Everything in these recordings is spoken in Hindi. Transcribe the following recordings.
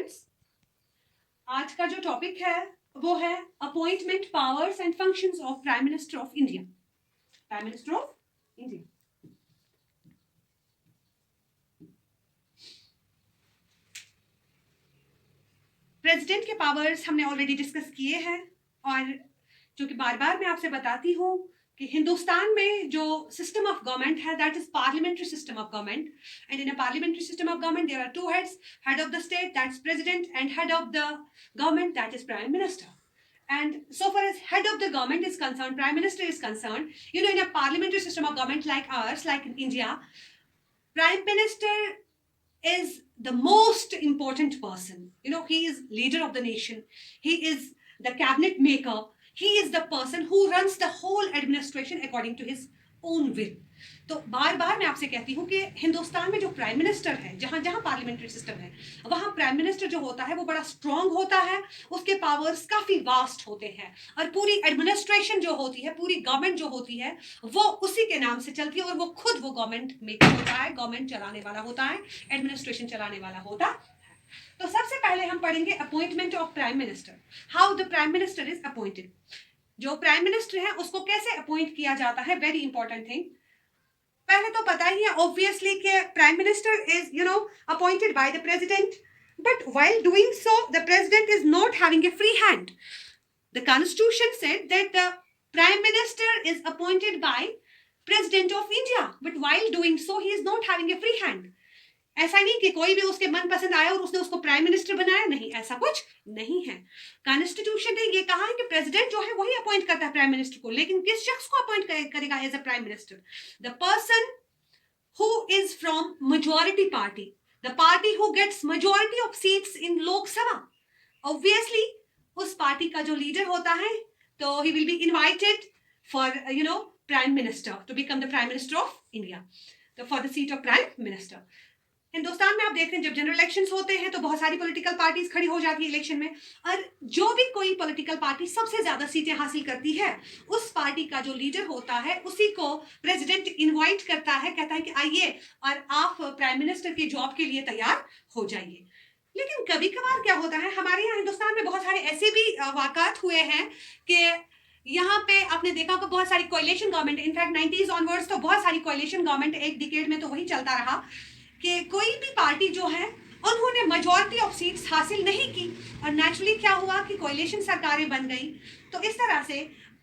स्टूडेंट्स, आज का जो टॉपिक है वो है appointment powers and functions of prime minister of India. Prime minister of India. President के पावर्स हमने ऑलरेडी डिस्कस किए हैं और जो कि बार बार मैं आपसे बताती हूँ कि हिंदुस्तान में जो सिस्टम ऑफ गवर्नमेंट है that is parliamentary system of government, and in a parliamentary system of government there are two heads, head of the state that's president and head of the government that is prime minister. And so far as head of the government is concerned, prime minister is concerned, in a parliamentary system of government like ours, like in India, prime minister is the most important person. He is leader of the nation, he is the cabinet maker, he is the person who runs the whole administration according to his own will. तो बार बार मैं आपसे कहती हूँ कि हिंदुस्तान में जो प्राइम मिनिस्टर है, जहां जहां पार्लियामेंट्री सिस्टम है, वहां प्राइम मिनिस्टर जो होता है वो बड़ा स्ट्रांग होता है, उसके पावर्स काफी वास्ट होते हैं और पूरी एडमिनिस्ट्रेशन जो होती है, पूरी गवर्नमेंट जो होती है वो उसी के नाम से चलती है और वो खुद वो गवर्नमेंट मेकर होता है, गवर्नमेंट चलाने वाला होता है, एडमिनिस्ट्रेशन चलाने वाला होता है। तो सबसे पहले हम पढ़ेंगे appointment of prime minister, how the prime minister is appointed. जो प्राइम मिनिस्टर है उसको कैसे अपॉइंट किया जाता है, वेरी इंपॉर्टेंट थिंग। पहले तो पता ही है ऑब्वियसली कि prime minister is appointed by the president, but while doing so the president is not having a free hand. The constitution said that the prime minister is appointed by president of India, but while doing so he is not having a free hand. ऐसा नहीं कि कोई भी उसके मन पसंद आया और उसने उसको प्राइम मिनिस्टर बनाया, नहीं, ऐसा कुछ नहीं है। कॉन्स्टिट्यूशन ने ये कहा है कि प्रेसिडेंट जो है वही अपॉइंट करता है प्राइम मिनिस्टर को, लेकिन किस शख्स को अपॉइंट करेगा as a prime minister? The person who is from majority party, the party who gets majority of seats in Lok Sabha. Obviously उस पार्टी का जो लीडर होता है तो he will be invited for prime minister to become the prime minister of India, तो for the seat of prime minister. Hindustan में आप देख रहे हैं जब जनरल इलेक्शंस होते हैं तो बहुत सारी पॉलिटिकल पार्टीज खड़ी हो जाती है इलेक्शन में, और जो भी कोई पॉलिटिकल पार्टी सबसे ज्यादा सीटें हासिल करती है उस पार्टी का जो लीडर होता है उसी को प्रेसिडेंट इनवाइट करता है, कहता है कि आइए और आप प्राइम मिनिस्टर की जॉब के लिए तैयार हो जाइए। लेकिन कभी कभार क्या होता है, हमारे यहाँ हिंदुस्तान में बहुत सारे ऐसे भी वाकयात हुए हैं कि यहाँ पे आपने देखा होगा बहुत सारी कोalition गवर्नमेंट, इनफैक्ट 90s ऑनवर्ड्स तो बहुत सारी कोalition गवर्नमेंट, एक डिकेड में तो वही चलता रहा कि कोई भी पार्टी जो है उन्होंने मेजॉरिटी ऑफ सीट्स हासिल नहीं की और नेचुरली क्या हुआ कि कोalition सरकारें बन गई। तो इस तरह से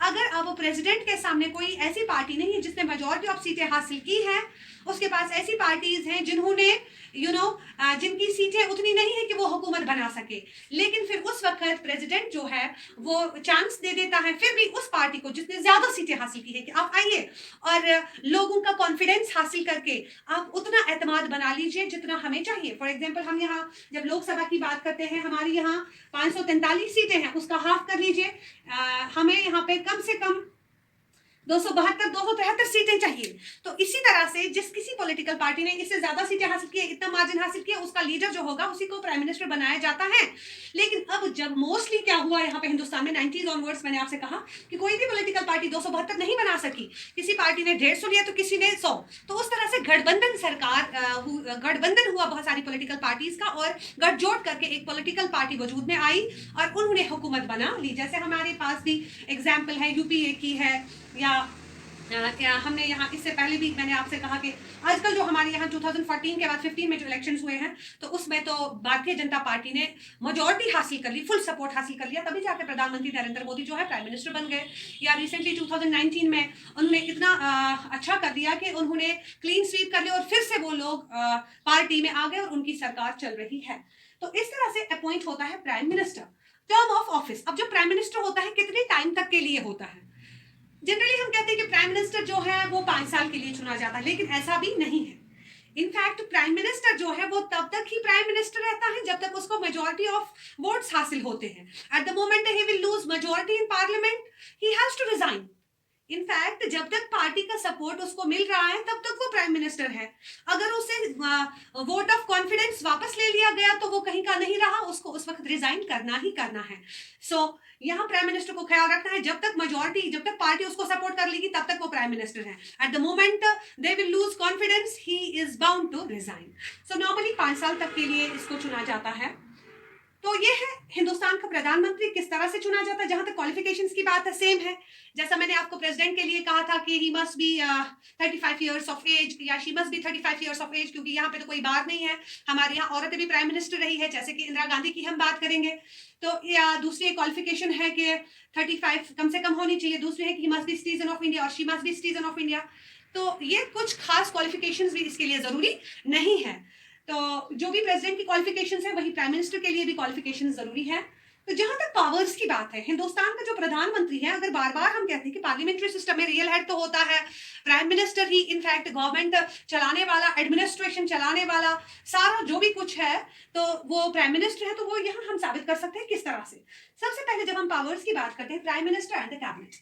अगर अब प्रेसिडेंट के सामने कोई ऐसी पार्टी नहीं है जिसने मेजॉरिटी ऑफ सीटें हासिल की हैं, उसके पास ऐसी पार्टीज हैं जिन्होंने जिनकी सीटें उतनी नहीं है कि वो हुकूमत बना सके, लेकिन फिर उस वक्त प्रेसिडेंट जो है वो चांस दे देता है फिर भी उस पार्टी को जिसने ज्यादा सीटें हासिल की है कि आप आइए और लोगों का कॉन्फिडेंस हासिल करके आप उतना एतमाद बना लीजिए जितना हमें चाहिए। फॉर एग्जाम्पल हम यहाँ जब लोकसभा की बात करते हैं, हमारी यहाँ 543 सीटें हैं, उसका हाफ कर लीजिए, हमें यहाँ पे कम से कम 273 सीटें चाहिए। तो इसी तरह से जिस किसी पॉलिटिकल पार्टी ने इससे ज्यादा सीटें हासिल की, इतना मार्जिन हासिल किया, उसका लीडर जो होगा उसी को प्राइम मिनिस्टर बनाया जाता है। लेकिन अब जब मोस्टली क्या हुआ यहाँ पे हिंदुस्तान में 90s ऑनवर्ड्स, मैंने आपसे कहा कि कोई भी पॉलिटिकल पार्टी 272 नहीं बना सकी, किसी पार्टी ने 150 लिया तो किसी ने 100, तो उस तरह से गठबंधन हुआ बहुत सारी पॉलिटिकल पार्टीज का और गठजोड़ करके एक पॉलिटिकल पार्टी वजूद में आई और उन्होंने हुकूमत बना ली। जैसे हमारे पास भी एग्जाम्पल है यूपीए की है, या हमने यहाँ इससे पहले भी मैंने आपसे कहा कि आजकल जो हमारे यहाँ 2014 के बाद 15 में जो इलेक्शंस हुए हैं तो उसमें तो भारतीय जनता पार्टी ने मेजॉरिटी हासिल कर ली, फुल सपोर्ट हासिल कर लिया, तभी जाकर प्रधानमंत्री नरेंद्र मोदी जो है प्राइम मिनिस्टर बन गए। या रिसेंटली 2019 में उन्होंने इतना अच्छा कर दिया कि उन्होंने क्लीन स्वीप कर लिया और फिर से वो लोग पार्टी में आ गए और उनकी सरकार चल रही है। तो इस तरह से अपॉइंट होता है prime minister. Term of office, अब जो प्राइम मिनिस्टर होता है कितने टाइम तक के लिए होता है? जनरली हम कहते हैं कि प्राइम मिनिस्टर जो है वो 5 साल के लिए चुना जाता है, लेकिन ऐसा भी नहीं है। इनफैक्ट प्राइम मिनिस्टर जो है वो तब तक ही प्राइम मिनिस्टर रहता है जब तक उसको मेजॉरिटी ऑफ वोट्स हासिल होते हैं। At the moment he will lose majority in parliament, he has to resign. In fact जब तक पार्टी का सपोर्ट उसको मिल रहा है तब तक वो प्राइम मिनिस्टर है। अगर उसे वोट ऑफ कॉन्फिडेंस वापस ले लिया गया तो वो कहीं का नहीं रहा, उसको उस वक्त रिजाइन करना ही करना है। सो यहाँ प्राइम मिनिस्टर को ख्याल रखना है, जब तक मेजॉरिटी, जब तक पार्टी उसको सपोर्ट कर लेगी तब तक वो प्राइम मिनिस्टर है। At the moment they will lose confidence, he is bound to resign. So normally 5 साल तक के लिए इसको चुना जाता है। तो ये है हिंदुस्तान का प्रधानमंत्री किस तरह से चुना जाता है। जहां तक क्वालिफिकेशंस की बात है, सेम है जैसा मैंने आपको प्रेसिडेंट के लिए कहा था कि he must be 35 years of age या she must be 35 years of age, क्योंकि यहाँ पे तो कोई बात नहीं है। हमारे यहाँ औरतें भी प्राइम मिनिस्टर रही है, जैसे कि इंदिरा गांधी की हम बात करेंगे। तो या दूसरी क्वालिफिकेशन है कि 35 कम से कम होनी चाहिए। दूसरी है कि he must be citizen of India और she must be citizen of India. तो ये कुछ खास क्वालिफिकेशंस भी इसके लिए जरूरी नहीं है। तो जो भी प्रेसिडेंट की क्वालिफिकेशंस है वही प्राइम मिनिस्टर के लिए भी क्वालिफिकेशंस जरूरी है। तो जहां तक पावर्स की बात है, हिंदुस्तान का जो प्रधानमंत्री है, अगर बार बार हम कहते हैं कि पार्लियामेंट्री सिस्टम में रियल हेड तो होता है प्राइम मिनिस्टर ही, इनफैक्ट गवर्नमेंट चलाने वाला, एडमिनिस्ट्रेशन चलाने वाला, सारा जो भी कुछ है तो वो प्राइम मिनिस्टर है। तो वो यहाँ हम साबित कर सकते हैं किस तरह से। सबसे पहले जब हम पावर्स की बात करते हैं, prime minister and the cabinet,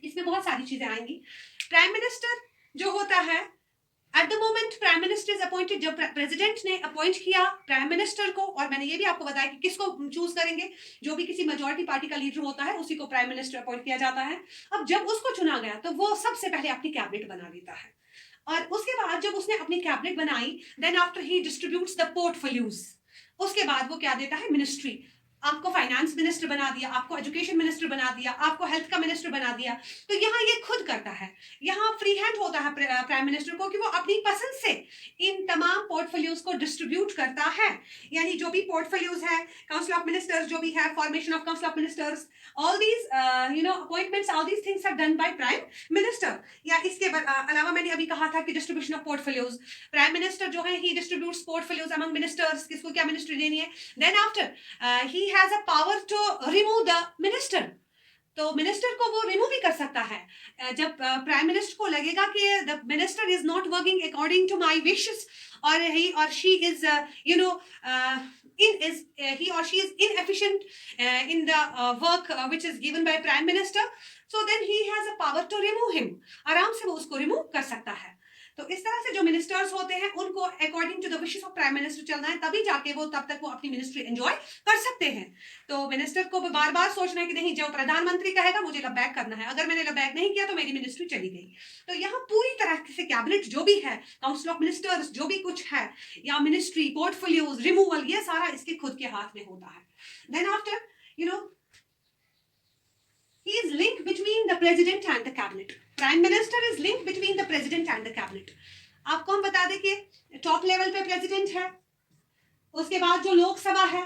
इसमें बहुत सारी चीजें आएंगी। प्राइम मिनिस्टर जो होता है, at the moment prime minister is appointed, जब प्रेसिडेंट ने अपॉइंट किया प्राइम मिनिस्टर को, और मैंने ये भी आपको बताया कि किसको चूज करेंगे, जो भी किसी मेजोरिटी पार्टी का लीडर होता है उसी को प्राइम मिनिस्टर अपॉइंट किया जाता है। अब जब उसको चुना गया तो वो सबसे पहले अपनी कैबिनेट बना लेता है, और उसके बाद जब उसने अपनी कैबिनेट बनाई, then after he distributes the portfolios. उसके बाद वो क्या देता है, मिनिस्ट्री। आपको फाइनेंस मिनिस्टर बना दिया, आपको एजुकेशन मिनिस्टर बना दिया, आपको हेल्थ का मिनिस्टर बना दिया। तो यहाँ ये खुद करता है, यहाँ फ्री हैंड होता है प्राइम मिनिस्टर को कि वो अपनी पसंद से इन तमाम पोर्टफोलियोज को डिस्ट्रीब्यूट करता है। यानी जो भी पोर्टफोलियोज है, काउंसिल ऑफ मिनिस्टर्स जो भी है, formation of council of ministers, all these appointments, all these things are done by prime minister. या इसके अलावा मैंने अभी कहा था कि distribution of portfolios, prime minister जो है he distributes portfolios among ministers, किसको क्या मिनिस्ट्री देनी है। Then after he has a power to remove the minister, तो मिनिस्टर को वो रिमूव भी कर सकता है। जब प्राइम मिनिस्टर को लगेगा कि the minister is not working according to my wishes, और ही और she is he or she is inefficient in the work which is given by prime minister, so then he has a power to remove him, आराम से वो उसको रिमूव कर सकता है। तो इस तरह से जो मिनिस्टर्स होते हैं उनको according to the wishes of prime minister चलना है, तभी जाके वो तब तक वो अपनी मिनिस्ट्री एंजॉय कर सकते हैं। तो मिनिस्टर को बार बार सोचना है कि नहीं, जो प्रधानमंत्री कहेगा मुझे लबैक करना है, अगर मैंने लबैक नहीं किया तो मेरी मिनिस्ट्री चली गई। तो यहाँ पूरी तरह से कैबिनेट जो भी है, काउंसिल ऑफ मिनिस्टर्स जो भी कुछ है, या मिनिस्ट्री, पोर्टफोलियोज, रिमूवल, ये सारा इसके खुद के हाथ में होता है। Then after he is linked between the president and the cabinet. Prime minister is linked between the president and the cabinet. आपको हम बता दें कि टॉप लेवल पे प्रेसिडेंट है, उसके बाद जो लोकसभा है,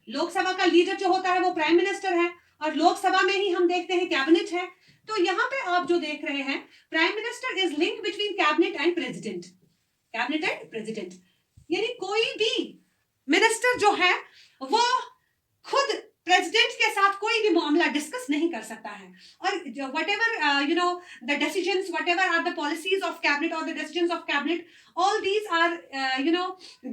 लोकसभा का लीडर जो होता है वो प्राइम मिनिस्टर है, और लोकसभा में ही हम देखते हैं कैबिनेट है। तो यहाँ पे आप जो देख रहे हैं, prime minister is link between cabinet and president, cabinet and president, यानी कोई भी मिनिस्टर जो है वो खुद प्रेसिडेंट के साथ कोई भी मामला डिस्कस नहीं कर सकता है। और whatever the decisions, whatever are the policies of cabinet or the decisions of cabinet, all these are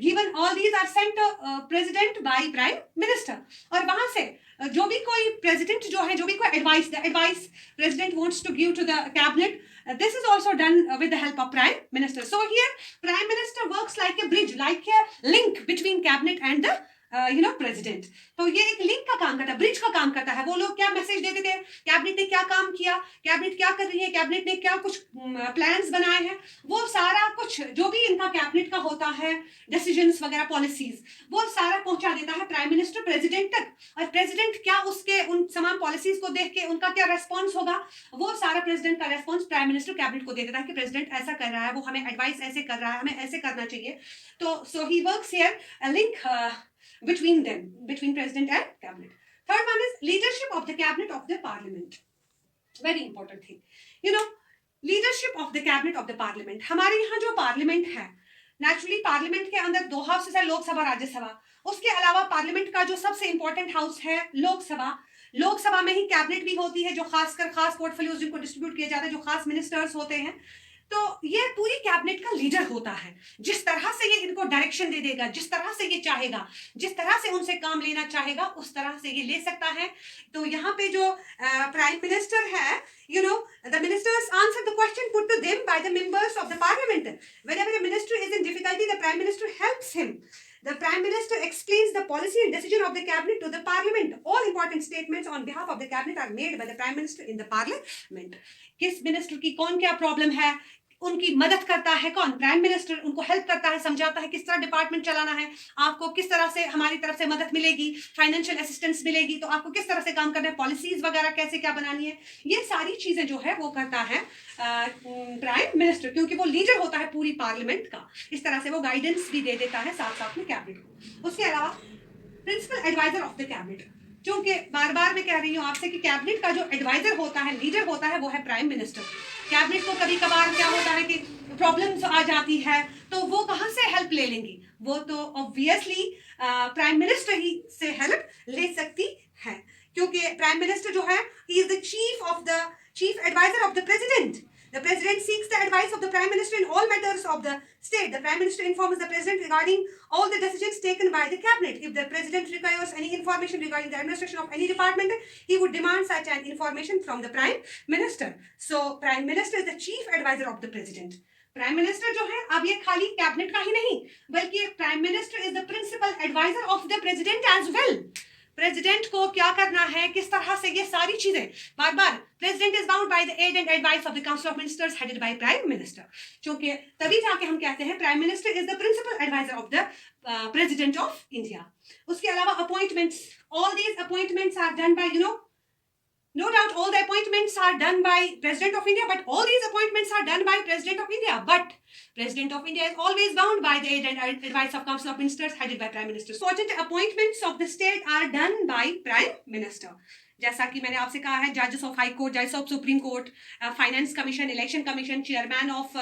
given, all these are sent to president by prime minister। और वहां से जो भी कोई प्रेसिडेंट जो है, जो भी कोई advice, the advice president wants to give to the cabinet, this is also done with the help of prime minister। So here prime minister works like a bridge, like a link between cabinet and the president. तो ये एक लिंक का काम करता है, ब्रिज का काम करता है। वो लोग क्या मैसेज देते थे, कैबिनेट ने क्या काम किया, कैबिनेट क्या कर रही है, कैबिनेट ने क्या कुछ प्लान्स बनाए हैं, वो सारा कुछ जो भी इनका कैबिनेट का होता है, डिसीजंस वगैरह, पॉलिसीज, वो सारा पहुंचा देता है प्राइम मिनिस्टर प्रेसिडेंट तक। और प्रेसिडेंट क्या उसके उन तमाम पॉलिसीज को देख के उनका क्या रेस्पॉन्स होगा, वो सारा प्रेसिडेंट का रेस्पॉन्स प्राइम मिनिस्टर कैबिनेट को दे देता है कि प्रेसिडेंट ऐसा कर रहा है, वो हमें एडवाइस ऐसे कर रहा है, हमें ऐसे करना चाहिए। तो so he works here a link between them, between president and cabinet. Third one is leadership of the cabinet of the parliament. Very important thing, leadership of the cabinet of the parliament। हमारे यहाँ जो पार्लियामेंट है, नेचुरली पार्लियामेंट के अंदर दो हाउसेस है, लोकसभा, राज्यसभा। उसके अलावा पार्लियामेंट का जो सबसे इंपॉर्टेंट हाउस है लोकसभा, लोकसभा में ही कैबिनेट भी होती है, जो खासकर खास पोर्टफोलियोज जिनको डिस्ट्रीब्यूट किया जाता है, जो खास मिनिस्टर्स होते हैं। तो ये पूरी कैबिनेट का लीडर होता है, जिस तरह से ये इनको डायरेक्शन दे देगा, जिस तरह से ये चाहेगा, जिस तरह से उनसे काम लेना चाहेगा, उस तरह से ये ले सकता है। तो यहाँ पे जो प्राइम मिनिस्टर है, the ministers answer the question put to them by the members of the parliament. Whenever a minister is in difficulty, the prime minister helps him. The prime minister explains the policy and decision of the cabinet to the parliament. All important statements on behalf of the cabinet are made by the prime minister in the parliament. किस मिनिस्टर की कौन क्या प्रॉब्लम है, उनकी मदद करता है कौन? प्राइम मिनिस्टर उनको हेल्प करता है, समझाता है किस तरह डिपार्टमेंट चलाना है, आपको किस तरह से हमारी तरफ से मदद मिलेगी, फाइनेंशियल असिस्टेंस मिलेगी, तो आपको किस तरह से काम करना है, पॉलिसीज वगैरह कैसे क्या बनानी है, ये सारी चीजें जो है वो करता है प्राइम मिनिस्टर, क्योंकि वो लीडर होता है पूरी पार्लियामेंट का। इस तरह से वो गाइडेंस भी दे देता है साथ साथ में कैबिनेट को। उसके अलावा principal adviser of the cabinet, क्योंकि बार बार मैं कह रही हूँ आपसे कि कैबिनेट का जो एडवाइजर होता है, लीडर होता है, वो है प्राइम मिनिस्टर। कैबिनेट को कभी कभार क्या होता है कि प्रॉब्लम्स आ जाती है, तो वो कहाँ से हेल्प ले लेंगी? वो तो ऑब्वियसली प्राइम मिनिस्टर ही से हेल्प ले सकती है, क्योंकि प्राइम मिनिस्टर जो है he is the chief adviser of the president. The president seeks the advice of the prime minister in all matters of the state. The prime minister informs the president regarding all the decisions taken by the cabinet. If the president requires any information regarding the administration of any department, he would demand such an information from the prime minister. So, prime minister is the chief advisor of the president. Prime minister जो है, अब ये खाली कैबिनेट का ही नहीं, बल्कि prime minister is the principal adviser of the president as well. President को क्या करना है, किस तरह से, ये सारी चीजें बार बार president is bound by the aid and advice of the council of ministers headed by prime minister. क्योंकि तभी जाके हम कहते हैं prime minister is the principal adviser of the president of India. उसके अलावा appointments, all these appointments are done by no doubt all the appointments are done by President of India, but all these appointments are done by President of India. But President of India is always bound by the aid and advice of Council of Ministers headed by Prime Minister. So, important appointments of the state are done by Prime Minister. जैसा कि मैंने आपसे कहा है, जजेस ऑफ हाई कोर्ट, जजेस of supreme court, finance commission, election commission, chairman of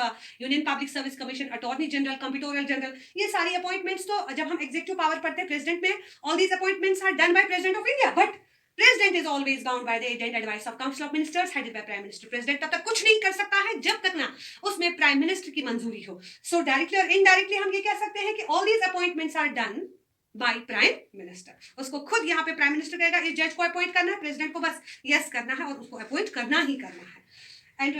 union public service commission, attorney general, comptroller general, ये सारी अपॉइंटमेंट्स तो जब हम एग्जीक्यूटिव पावर पढ़ते हैं प्रेसिडेंट में, all these appointments are done by president of India. But president is always bound by the aid and advice of council of ministers headed by prime minister. President तब तक कुछ नहीं कर सकता है जब तक ना उसमें प्राइम मिनिस्टर की मंजूरी हो. सो डायरेक्टली और इनडायरेक्टली हम ये कह सकते हैं कि all these appointments are done by prime minister. उसको खुद यहाँ पे प्राइम मिनिस्टर कहेगा इस जज को अपॉइंट करना है, प्रेसिडेंट को बस यस करना है और उसको अपॉइंट करना ही करना है. And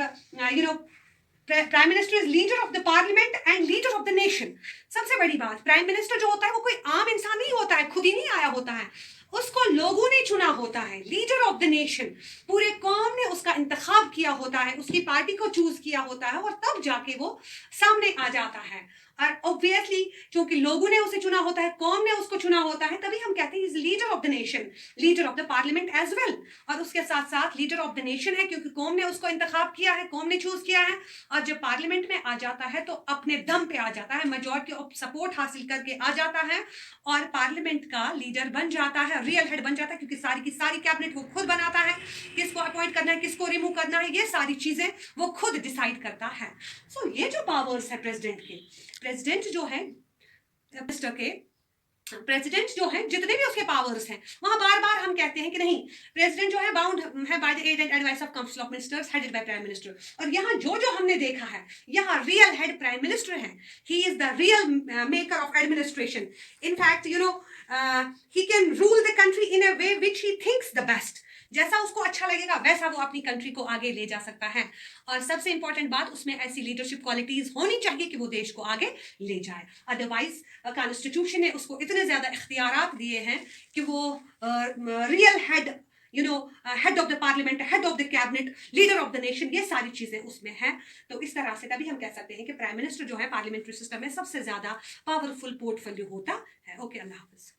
prime minister is leader of the parliament and leader of the nation. सबसे बड़ी बात, प्राइम मिनिस्टर जो होता है वो कोई आम इंसान नहीं होता है, खुद ही नहीं आया होता है, उसको लोगों ने चुना होता है. लीडर ऑफ द नेशन, पूरे कौम ने उसका इंतखाब किया होता है, उसकी पार्टी को चूज किया होता है और तब जाके वो सामने आ जाता है. और ऑब्वियसली क्योंकि लोगों ने उसे चुना होता है, कौम ने उसको चुना होता है, तभी हम कहते हैं is leader of the nation, leader of the parliament as well. और उसके साथ साथ लीडर ऑफ द नेशन है क्योंकि कौम ने उसको इंतखाब किया है, कौम ने चूज किया है. और जब पार्लियामेंट में आ जाता है तो अपने दम पे आ जाता है, मेजॉरिटी ऑफ सपोर्ट हासिल करके आ जाता है और पार्लियामेंट का लीडर बन जाता है, रियल हेड बन जाता है, क्योंकि सारी की सारी कैबिनेट वो खुद बनाता है, किसको अपॉइंट करना है, किसको रिमूव करना है, ये सारी चीजें वो खुद डिसाइड करता है. सो ये जो पावर्स है प्रेसिडेंट के, प्रेसिडेंट जो है मिनिस्टर के, प्रेसिडेंट जो है जितने भी उसके पावर्स हैं, वहां बार बार हम कहते हैं कि नहीं, प्रेसिडेंट जो है बाउंड है by the aid and advice of council of ministers headed by prime minister. और यहाँ जो जो हमने देखा है, यहाँ रियल हेड प्राइम मिनिस्टर है. He is the real maker of administration. In fact he can rule the country in a way which he thinks the best. जैसा उसको अच्छा लगेगा वैसा वो अपनी कंट्री को आगे ले जा सकता है. और सबसे इंपॉर्टेंट बात, उसमें ऐसी लीडरशिप क्वालिटीज होनी चाहिए कि वो देश को आगे ले जाए. अदरवाइज कॉन्स्टिट्यूशन ने उसको इतने ज्यादा इख्तियारात दिए हैं कि वो real head, head of the parliament, head of the cabinet, leader of the nation, ये सारी चीजें उसमें हैं. तो इस तरह से तभी हम कह सकते हैं कि प्राइम मिनिस्टर जो है पार्लियामेंट्री सिस्टम में सबसे ज्यादा पावरफुल पोर्टफोलियो होता है. ओके, अल्लाह हाफिज.